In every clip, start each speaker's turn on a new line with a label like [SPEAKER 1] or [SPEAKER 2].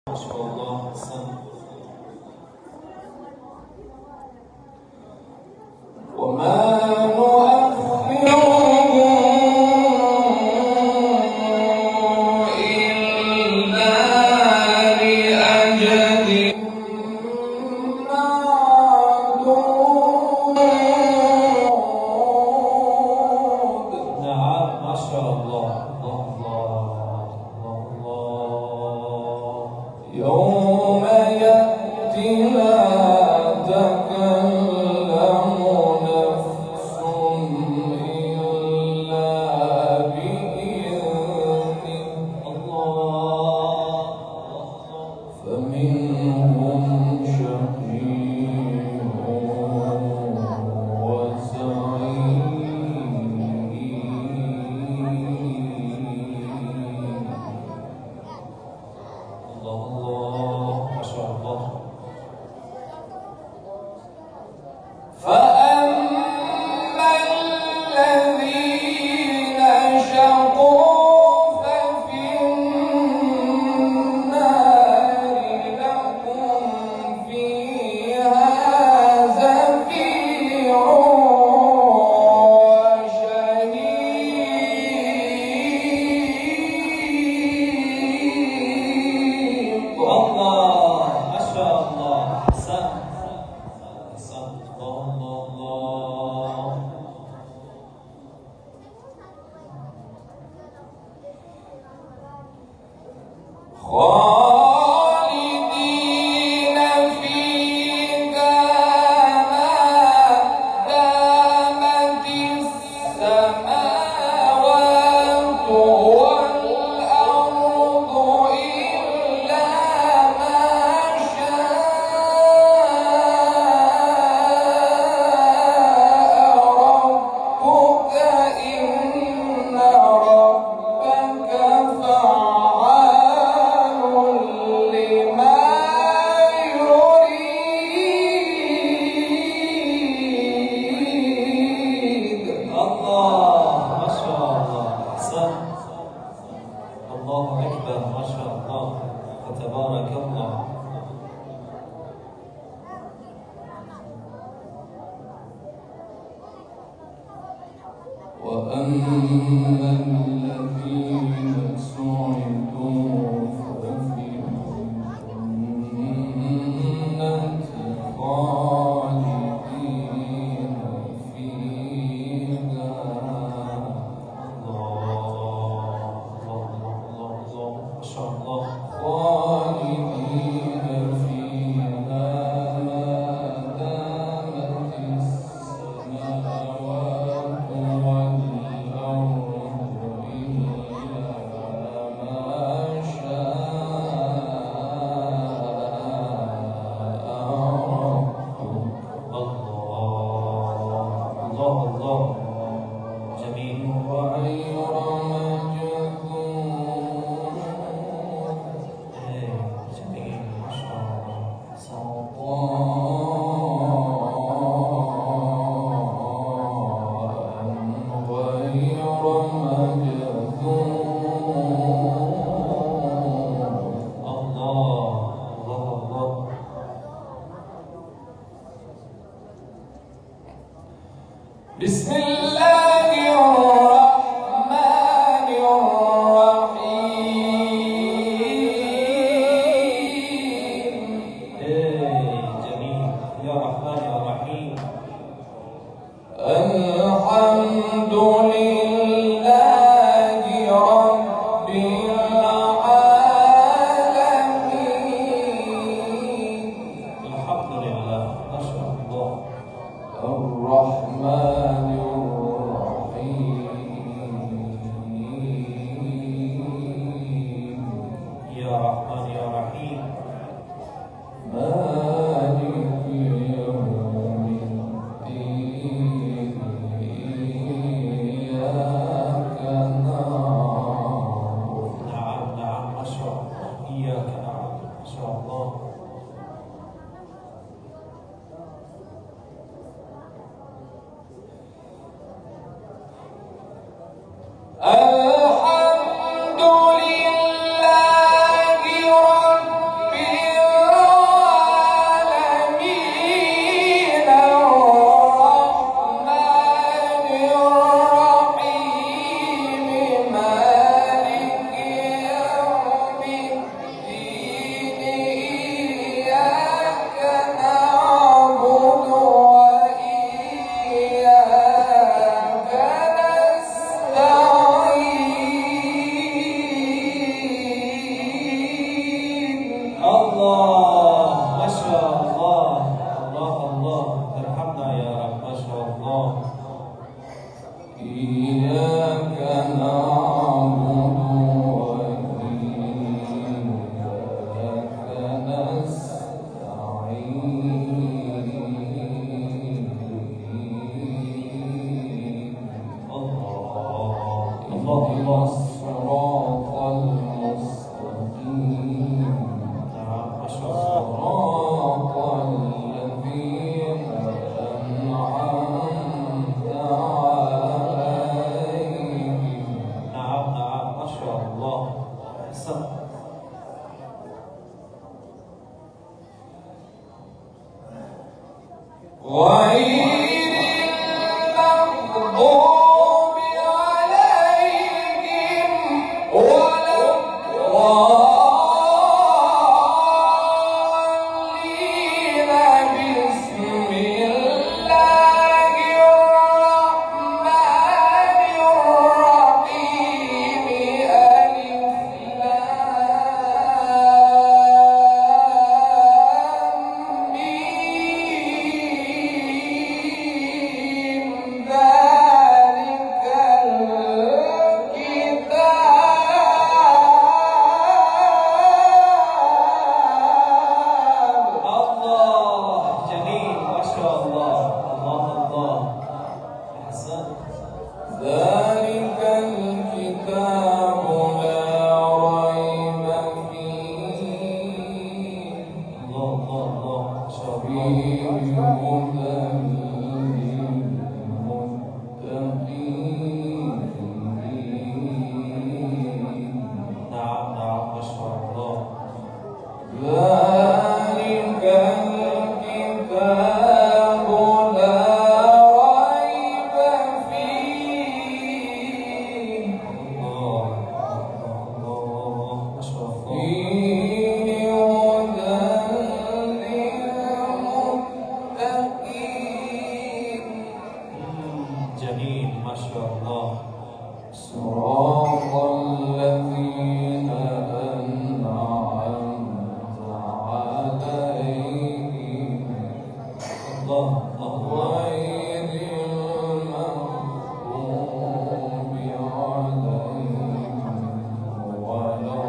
[SPEAKER 1] ما شاء الله حسن. وما يوم يأتي لا تكلم نفس إلا بإذنه الله فمنهم شقي وسعيد الله ما شاء الله. فأما الذين شقوا ففي النار لهم فيها زفير وشهيق. الله ما شاء الله حسن حسن الله الله. خالدين فيها ما دامت السماوات والأرض إلا ما شاء ربك إن ربك فعال لما يريد. الله ما شاء الله أحسن. الله أكبر ما شاء الله فتبارك الله. وأما الذين سعدوا ففي الجنة خالدين فيها. الله ما شاء الله. خالدين فيها ما دامت السماوات والأرض إلا ما شاء ربك. الله الله جميل. غير مجذوب. جميل ما شاء الله. غير مجذوب. الله الله. بسم الله الرحمن الرحيم. جميل يا رحمن يا رحيم. الحمد لله رب العالمين. الحمد لله ما شاء الله. الرحمن الرحيم. يا رحمن يا رحيم. مالك يوم الدين. إياك نعبد. نعم نعم ما شاء الله. إياك نعبد ما شاء الله. الحمد لله رب الله ما شاء الله الله الله ارحمنا يا رب ما شاء الله
[SPEAKER 2] إياك نعبد وإياك نستعين اهدنا الصراط المستقيم صراط الذين أنعمت عليهم
[SPEAKER 1] نعم نعم ما شاء الله أحسنت
[SPEAKER 2] غير المغضوب عليهم ولا الضالين بسم الله الرحمن الرحيم
[SPEAKER 1] الله جميل ما شاء الله الله الله أحسنت
[SPEAKER 2] ذلك الكتاب لا ريب فيه
[SPEAKER 1] الله الله الله ما شاء الله
[SPEAKER 2] فيه هدى للمتقين
[SPEAKER 1] نعم نعم ما شاء الله
[SPEAKER 2] ذلك الكتاب لا ريب فيه
[SPEAKER 1] الله الله ما شاء الله
[SPEAKER 2] فيه هدى للمتقين
[SPEAKER 1] جميل ما شاء الله
[SPEAKER 2] صراط الذين أنعمت عليهم
[SPEAKER 1] الله الله
[SPEAKER 2] غير المغضوب عليهم ولا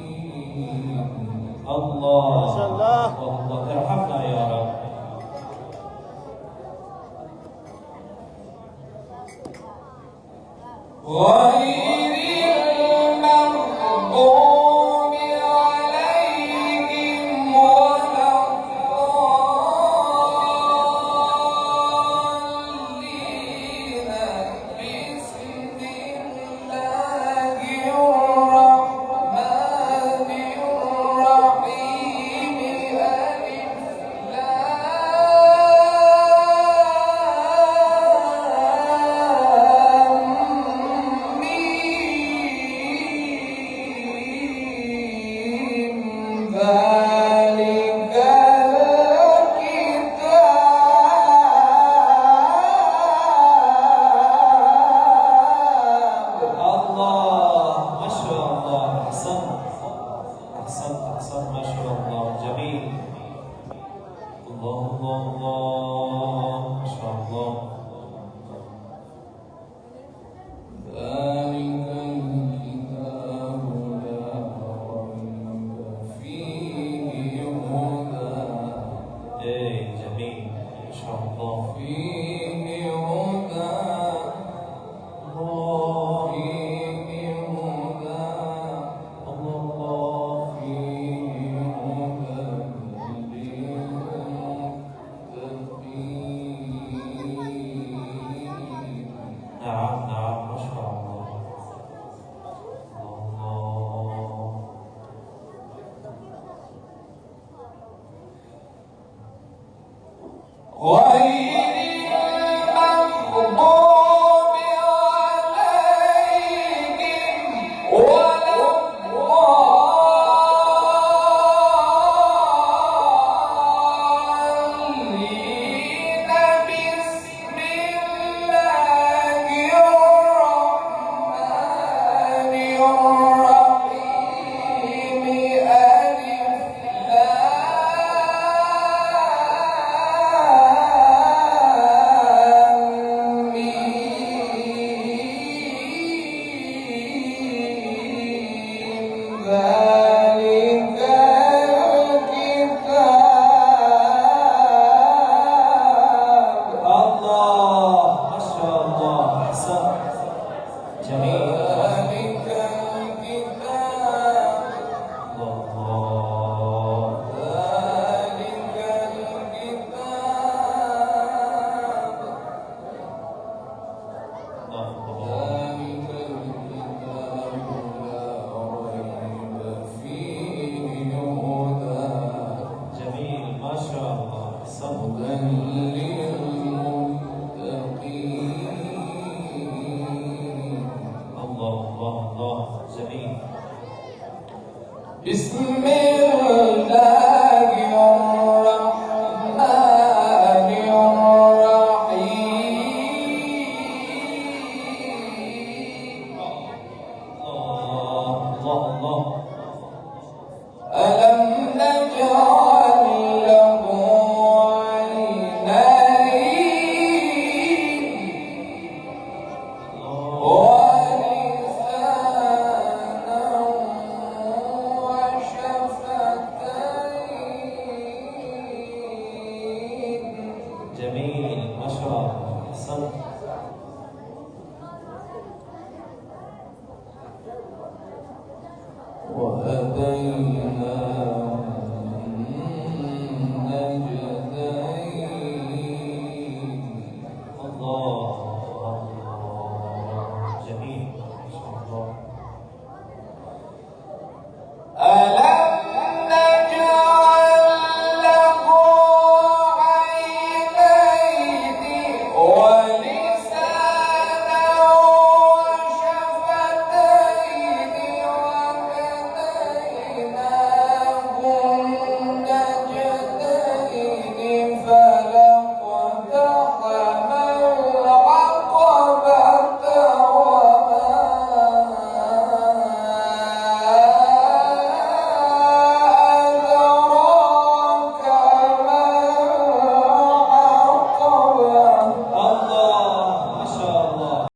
[SPEAKER 2] الضالين
[SPEAKER 1] الله
[SPEAKER 3] ما شاء الله.
[SPEAKER 1] الله ارحمنا يا رب
[SPEAKER 2] غير المغضوب عليهم ولا الضالين بسم الله الرحمن الرحيم ذلك الكتاب
[SPEAKER 1] الله ما شاء الله أحسنت أحسنت أحسنت ما شاء الله جميل الله الله الله ما شاء الله
[SPEAKER 2] ذلك الكتاب لا ريب فيه هدى
[SPEAKER 1] إيه جميل ما شاء الله
[SPEAKER 2] فيه هدى
[SPEAKER 1] الله
[SPEAKER 2] فيه هدى
[SPEAKER 1] الله
[SPEAKER 2] فيه هدى للمتقين
[SPEAKER 1] نعم نعم ما شاء الله الله
[SPEAKER 2] غير المغضوب عليهم ولا الضالين بسم بسم الله الرحمن الرحيم
[SPEAKER 1] الله
[SPEAKER 2] ألم نجعل له عينين ولسانا وشفتين
[SPEAKER 1] جميل ما شاء الله أحسنت